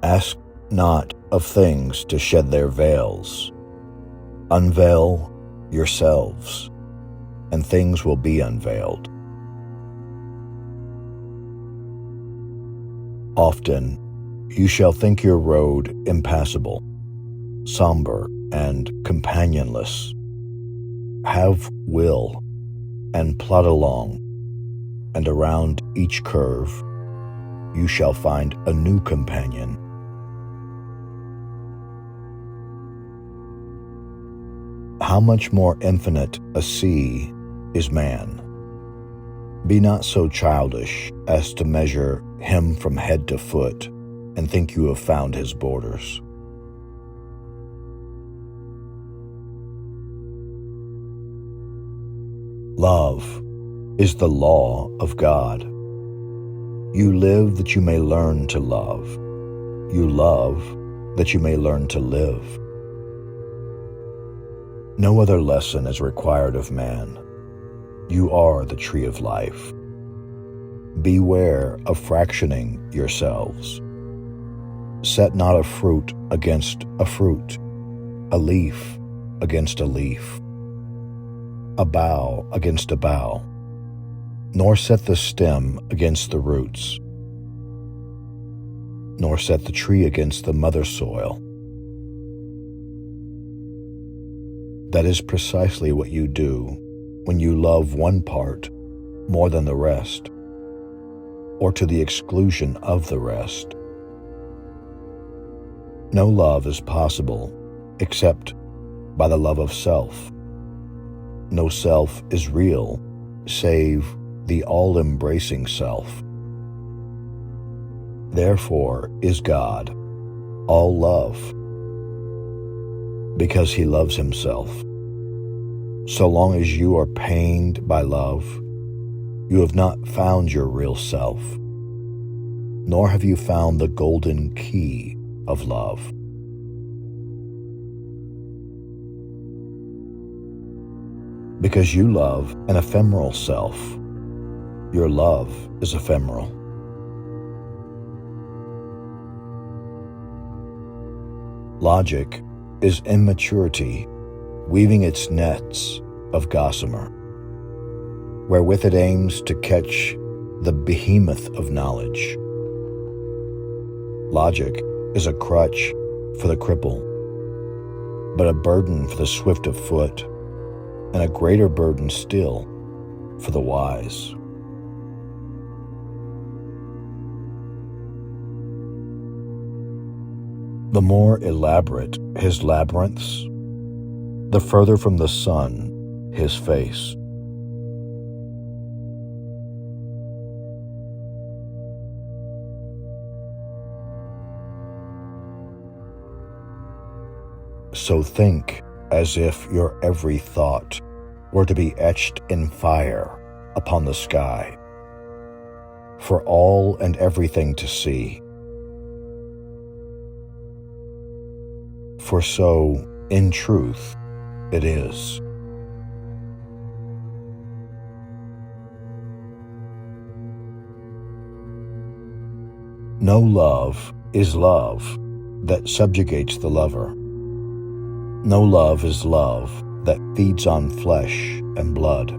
Ask not of things to shed their veils. Unveil yourselves, and things will be unveiled. Often you shall think your road impassable, somber and companionless. Have will and plod along, and around each curve you shall find a new companion. How much more infinite a sea is man? Be not so childish as to measure him from head to foot and think you have found his borders. Love is the law of God. You live that you may learn to love. You love that you may learn to live. No other lesson is required of man. You are the tree of life. Beware of fractioning yourselves. Set not a fruit against a fruit, a leaf against a leaf, a bough against a bough, nor set the stem against the roots, nor set the tree against the mother soil. That is precisely what you do when you love one part more than the rest, or to the exclusion of the rest. No love is possible except by the love of self. No self is real save the all-embracing self. Therefore is God all love, because he loves himself. So long as you are pained by love, you have not found your real self, nor have you found the golden key of love. Because you love an ephemeral self, your love is ephemeral. Logic is immaturity weaving its nets of gossamer, wherewith it aims to catch the behemoth of knowledge. Logic is a crutch for the cripple, but a burden for the swift of foot, and a greater burden still for the wise. The more elaborate his labyrinths, the further from the sun his face. So think as if your every thought were to be etched in fire upon the sky, for all and everything to see. For so, in truth, it is. No love is love that subjugates the lover. No love is love that feeds on flesh and blood.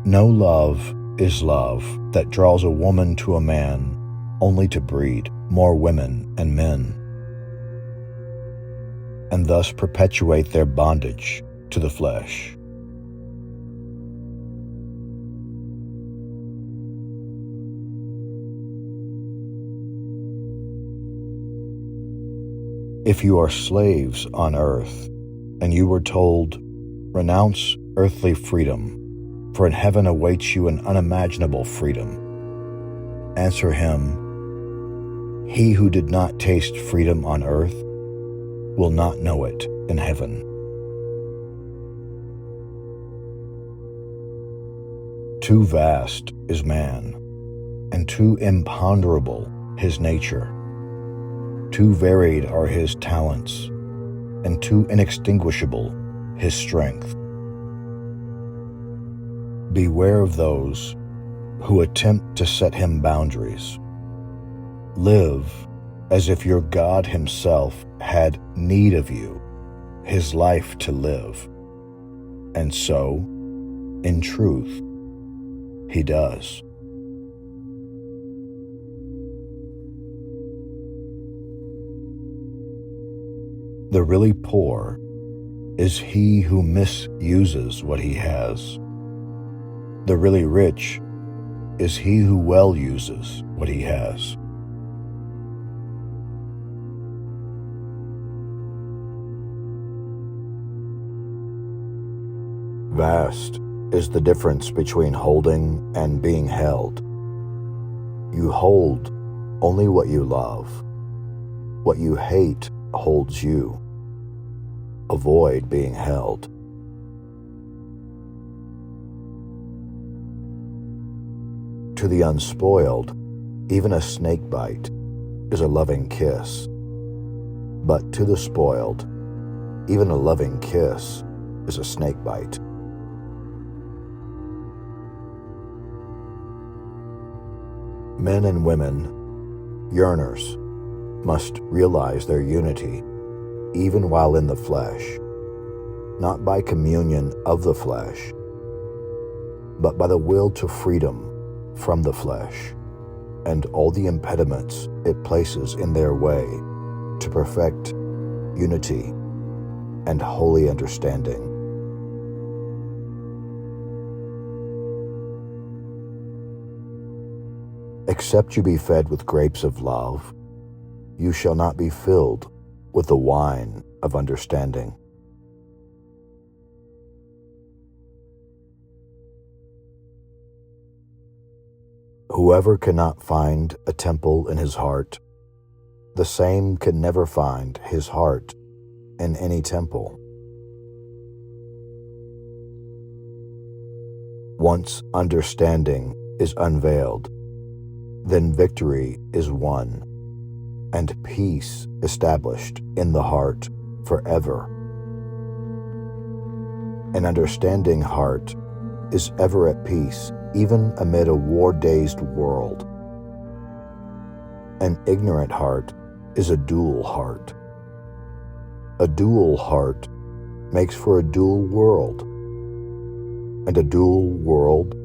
No love is love that draws a woman to a man only to breed more women and men, and thus perpetuate their bondage to the flesh. If you are slaves on earth, and you were told, renounce earthly freedom, for in heaven awaits you an unimaginable freedom, answer him, he who did not taste freedom on earth will not know it in heaven. Too vast is man, and too imponderable his nature. Too varied are his talents, and too inextinguishable his strength. Beware of those who attempt to set him boundaries. Live as if your God himself had need of you, his life to live. And so, in truth, he does. The really poor is he who misuses what he has. The really rich is he who well uses what he has. Vast is the difference between holding and being held. You hold only what you love. What you hate holds you. Avoid being held. To the unspoiled, even a snake bite is a loving kiss. But to the spoiled, even a loving kiss is a snake bite. Men and women, yearners, must realize their unity, even while in the flesh, not by communion of the flesh, but by the will to freedom from the flesh and all the impediments it places in their way to perfect unity and holy understanding. Except you be fed with grapes of love, you shall not be filled with the wine of understanding. Whoever cannot find a temple in his heart, the same can never find his heart in any temple. Once understanding is unveiled, then victory is won, and peace established in the heart forever. An understanding heart is ever at peace, even amid a war-dazed world. An ignorant heart is a dual heart. A dual heart makes for a dual world, and a dual world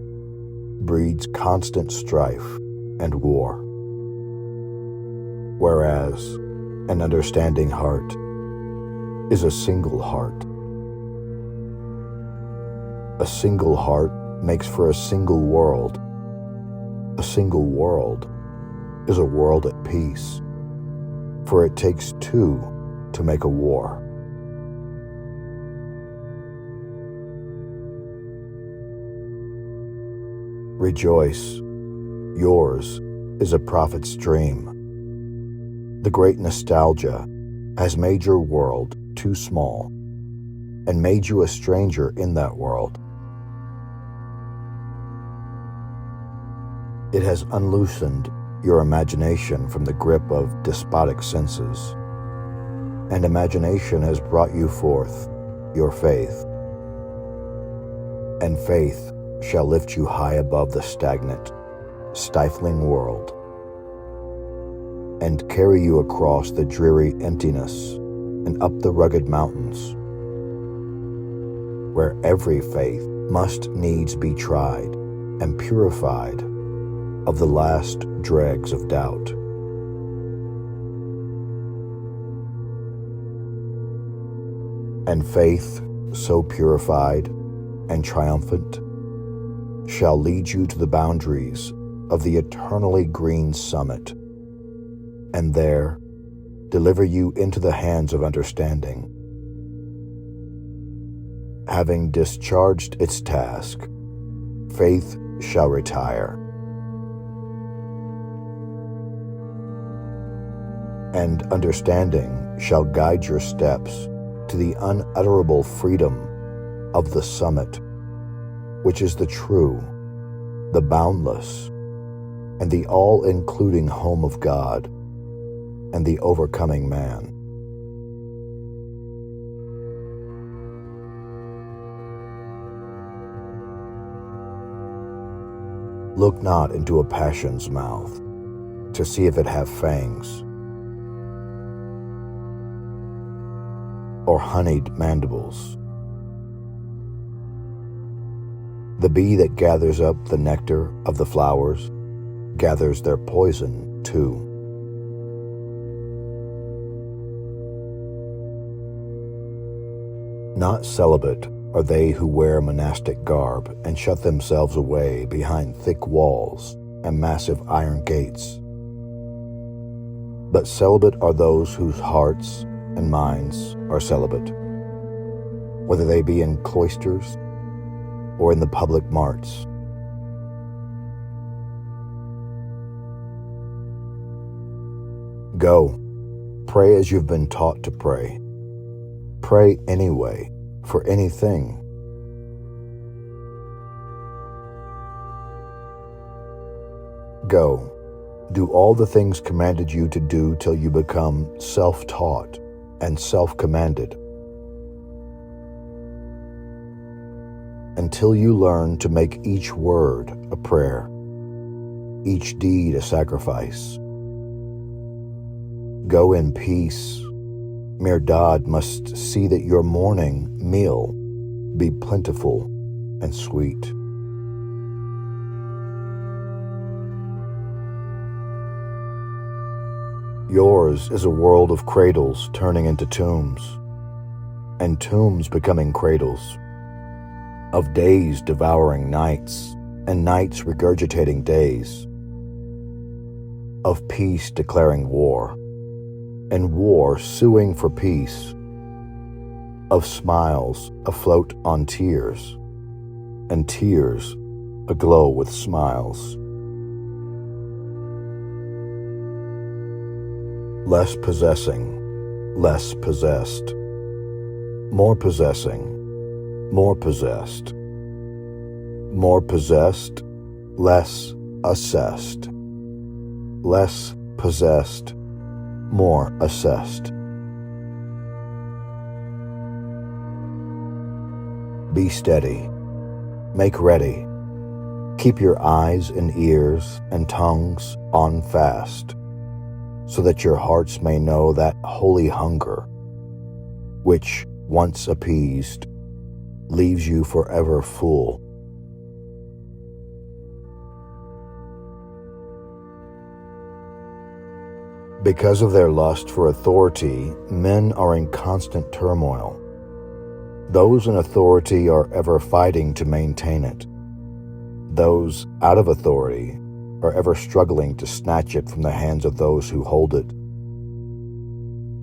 breeds constant strife and war. Whereas an understanding heart is a single heart. A single heart makes for a single world. A single world is a world at peace, for it takes two to make a war. Rejoice, yours is a prophet's dream. The great nostalgia has made your world too small and made you a stranger in that world. It has unloosened your imagination from the grip of despotic senses, and imagination has brought you forth your faith. And faith shall lift you high above the stagnant, stifling world, and carry you across the dreary emptiness and up the rugged mountains, where every faith must needs be tried and purified of the last dregs of doubt. And faith, so purified and triumphant, shall lead you to the boundaries of the eternally green summit, and there deliver you into the hands of understanding. Having discharged its task, faith shall retire, and understanding shall guide your steps to the unutterable freedom of the summit, which is the true, the boundless, and the all-including home of God and the overcoming man. Look not into a passion's mouth to see if it have fangs, or honeyed mandibles. The bee that gathers up the nectar of the flowers gathers their poison too. Not celibate are they who wear monastic garb and shut themselves away behind thick walls and massive iron gates. But celibate are those whose hearts and minds are celibate, whether they be in cloisters or in the public marts. Go, pray as you've been taught to pray. Pray anyway, for anything. Go, do all the things commanded you to do till you become self-taught and self-commanded, until you learn to make each word a prayer, each deed a sacrifice. Go in peace. Mirdad must see that your morning meal be plentiful and sweet. Yours is a world of cradles turning into tombs, and tombs becoming cradles, of days devouring nights, and nights regurgitating days, of peace declaring war, and war suing for peace, of smiles afloat on tears, and tears aglow with smiles. Less possessing, less possessed. More possessing, more possessed. More possessed, less assessed. Less possessed, more assessed. Be steady. Make ready. Keep your eyes and ears and tongues on fast, so that your hearts may know that holy hunger, which, once appeased, leaves you forever full. Because of their lust for authority, men are in constant turmoil. Those in authority are ever fighting to maintain it. Those out of authority are ever struggling to snatch it from the hands of those who hold it.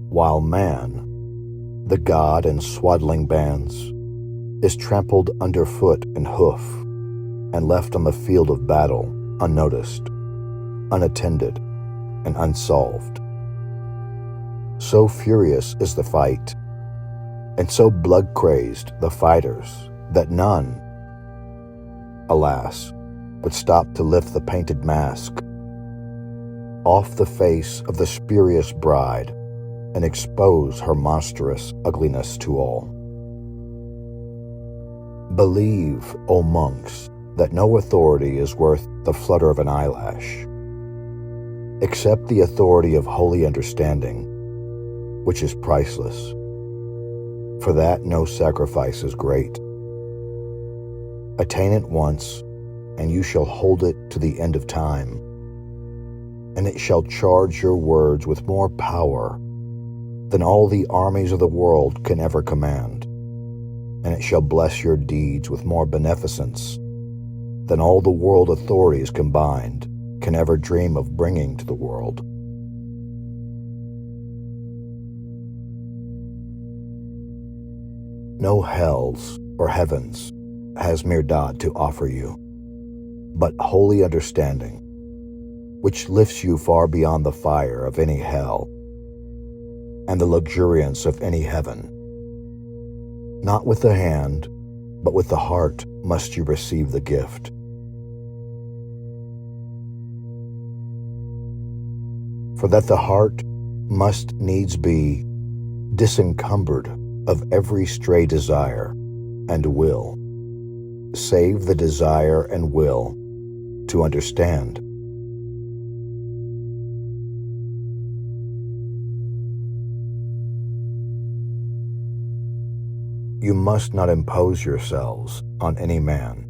While man, the god in swaddling bands, is trampled underfoot and hoof and left on the field of battle unnoticed, unattended, and unsolved. So furious is the fight, and so blood-crazed the fighters, that none, alas, would stop to lift the painted mask off the face of the spurious bride and expose her monstrous ugliness to all. Believe, O monks, that no authority is worth the flutter of an eyelash. Accept the authority of holy understanding, which is priceless. For that no sacrifice is great. Attain it once, and you shall hold it to the end of time, and it shall charge your words with more power than all the armies of the world can ever command, and it shall bless your deeds with more beneficence than all the world authorities combined can ever dream of bringing to the world. No hells or heavens has Mirdad to offer you, but holy understanding, which lifts you far beyond the fire of any hell and the luxuriance of any heaven. Not with the hand, but with the heart must you receive the gift. For that the heart must needs be disencumbered of every stray desire and will, save the desire and will to understand. You must not impose yourselves on any man,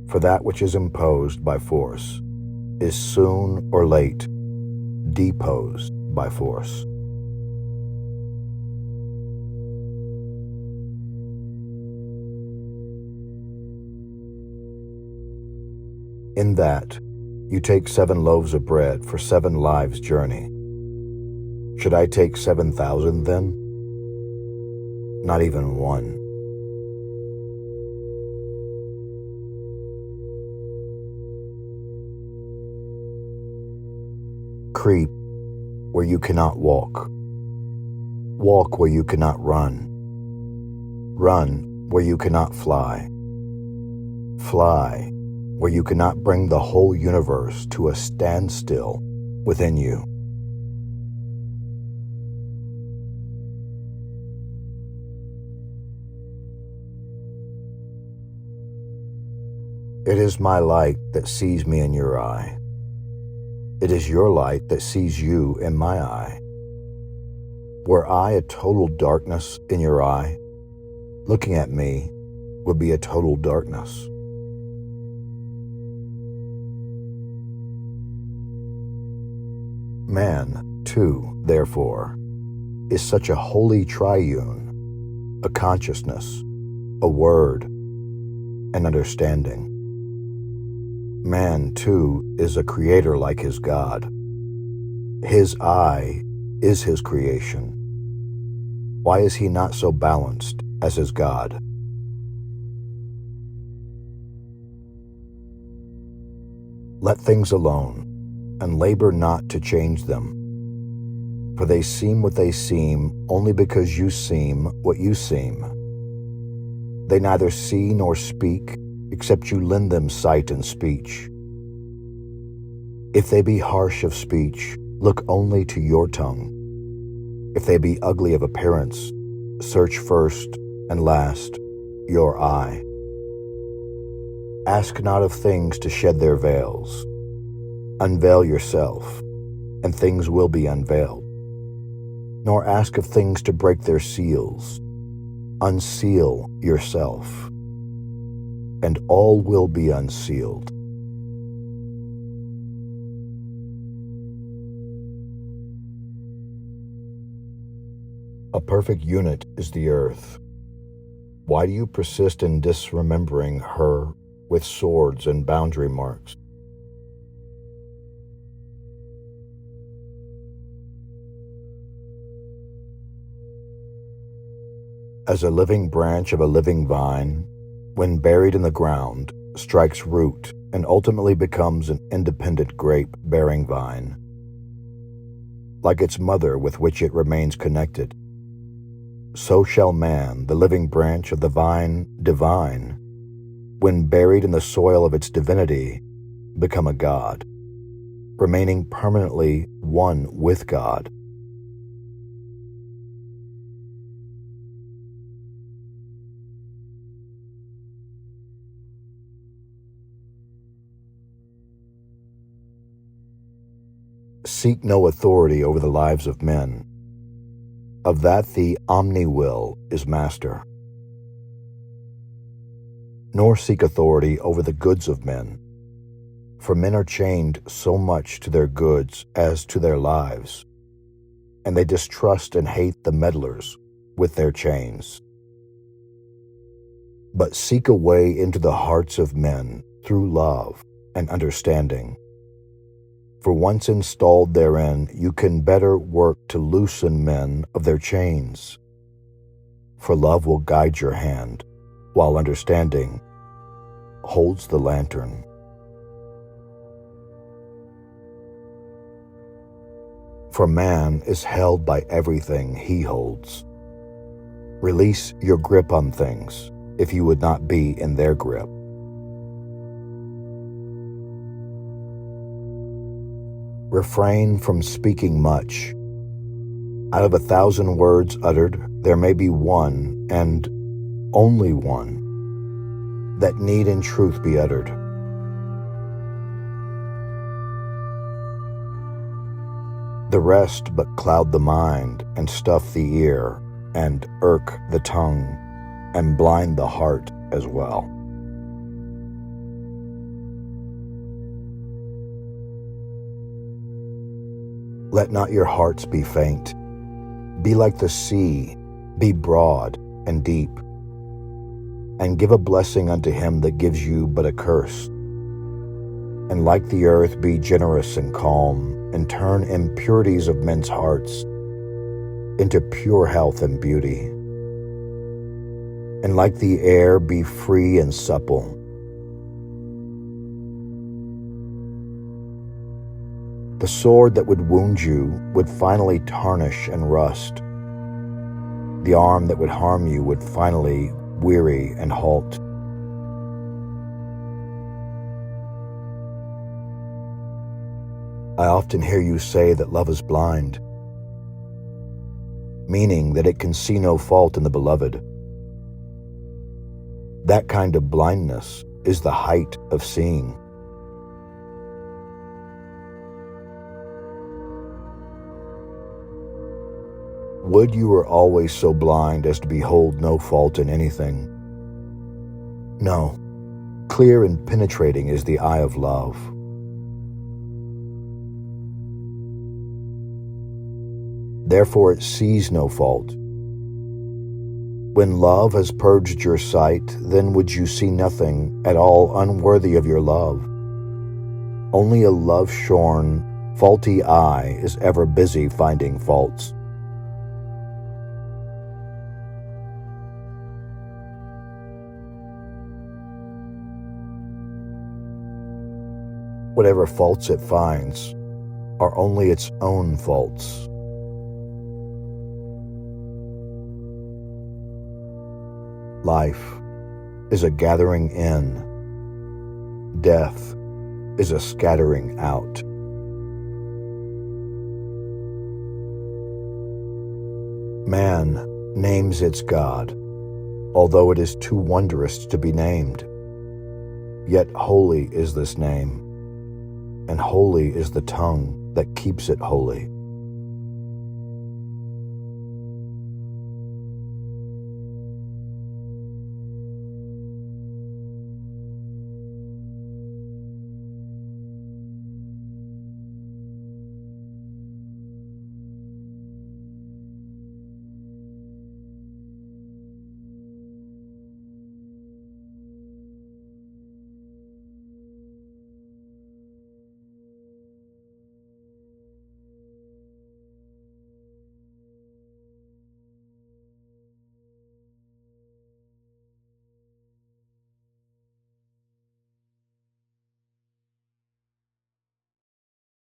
for that which is imposed by force is soon or late deposed by force. In that, you take 7 loaves of bread for 7 lives' journey. Should I take 7,000 then? Not even one. Creep where you cannot walk. Walk where you cannot run. Run where you cannot fly. Fly where you cannot bring the whole universe to a standstill within you. It is my light that sees me in your eye. It is your light that sees you in my eye. Were I a total darkness in your eye, looking at me would be a total darkness. Man, too, therefore, is such a holy triune, a consciousness, a word, an understanding. Man, too, is a creator like his God. His I is his creation. Why is he not so balanced as his God? Let things alone, and labor not to change them. For they seem what they seem only because you seem what you seem. They neither see nor speak, except you lend them sight and speech. If they be harsh of speech, look only to your tongue. If they be ugly of appearance, search first and last your eye. Ask not of things to shed their veils. Unveil yourself, and things will be unveiled. Nor ask of things to break their seals. Unseal yourself, and all will be unsealed. A perfect unit is the earth. Why do you persist in disremembering her with swords and boundary marks? As a living branch of a living vine, when buried in the ground, strikes root and ultimately becomes an independent grape-bearing vine, like its mother with which it remains connected, so shall man, the living branch of the vine divine, when buried in the soil of its divinity, become a god, remaining permanently one with God. Seek no authority over the lives of men. Of that the omni-will is master. Nor seek authority over the goods of men, for men are chained so much to their goods as to their lives, and they distrust and hate the meddlers with their chains. But seek a way into the hearts of men through love and understanding. For once installed therein, you can better work to loosen men of their chains. For love will guide your hand, while understanding holds the lantern. For man is held by everything he holds. Release your grip on things, if you would not be in their grip. Refrain from speaking much. Out of 1,000 words uttered, there may be one, and only one, that need in truth be uttered. The rest but cloud the mind, and stuff the ear, and irk the tongue, and blind the heart as well. Let not your hearts be faint. Be like the sea, be broad and deep, and give a blessing unto him that gives you but a curse. And like the earth, be generous and calm, and turn impurities of men's hearts into pure health and beauty. And like the air, be free and supple. The sword that would wound you would finally tarnish and rust. The arm that would harm you would finally weary and halt. I often hear you say that love is blind, meaning that it can see no fault in the beloved. That kind of blindness is the height of seeing. Would you were always so blind as to behold no fault in anything. No, clear and penetrating is the eye of love. Therefore it sees no fault. When love has purged your sight, then would you see nothing at all unworthy of your love. Only a love-shorn, faulty eye is ever busy finding faults. Whatever faults it finds are only its own faults. Life is a gathering in. Death is a scattering out. Man names its God, although it is too wondrous to be named. Yet holy is this name, and holy is the tongue that keeps it holy.